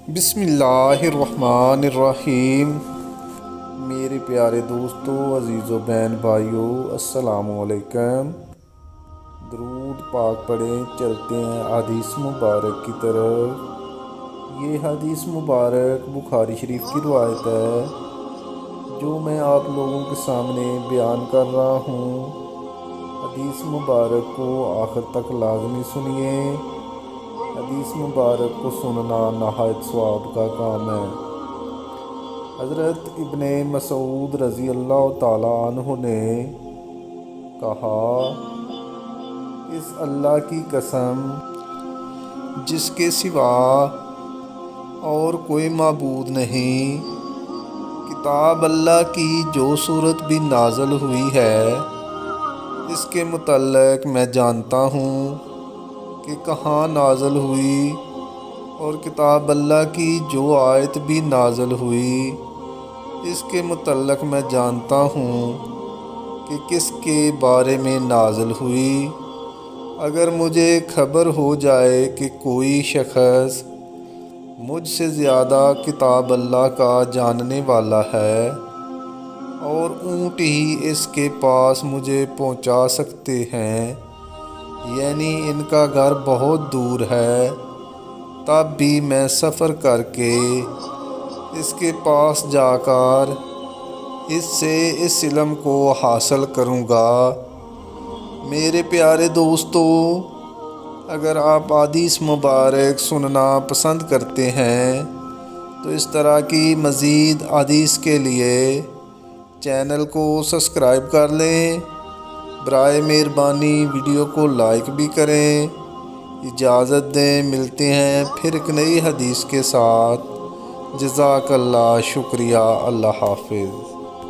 بسم اللہ الرحمن الرحیم۔ میرے پیارے دوستو، عزیز و بہن بھائیو، السلام علیکم۔ درود پاک پڑھیں، چلتے ہیں حدیث مبارک کی طرف۔ یہ حدیث مبارک بخاری شریف کی روایت ہے جو میں آپ لوگوں کے سامنے بیان کر رہا ہوں۔ حدیث مبارک کو آخر تک لازمی سنیے۔ حدیث مبارک کو سننا نہایت ثواب کا کام ہے۔ حضرت ابن مسعود رضی اللہ تعالیٰ عنہ نے کہا، اس اللہ کی قسم جس کے سوا اور کوئی معبود نہیں، کتاب اللہ کی جو صورت بھی نازل ہوئی ہے اس کے متعلق میں جانتا ہوں کہ کہاں نازل ہوئی، اور کتاب اللہ کی جو آیت بھی نازل ہوئی اس کے متعلق میں جانتا ہوں کہ کس کے بارے میں نازل ہوئی۔ اگر مجھے خبر ہو جائے کہ کوئی شخص مجھ سے زیادہ کتاب اللہ کا جاننے والا ہے اور اونٹ ہی اس کے پاس مجھے پہنچا سکتے ہیں، یعنی ان کا گھر بہت دور ہے، تب بھی میں سفر کر کے اس کے پاس جا کر اس سے اس علم کو حاصل کروں گا۔ میرے پیارے دوستو، اگر آپ حدیث مبارک سننا پسند کرتے ہیں تو اس طرح کی مزید حدیث کے لیے چینل کو سبسکرائب کر لیں۔ برائے مہربانی ویڈیو کو لائک بھی کریں۔ اجازت دیں، ملتے ہیں پھر ایک نئی حدیث کے ساتھ۔ جزاک اللہ، شکریہ، اللہ حافظ۔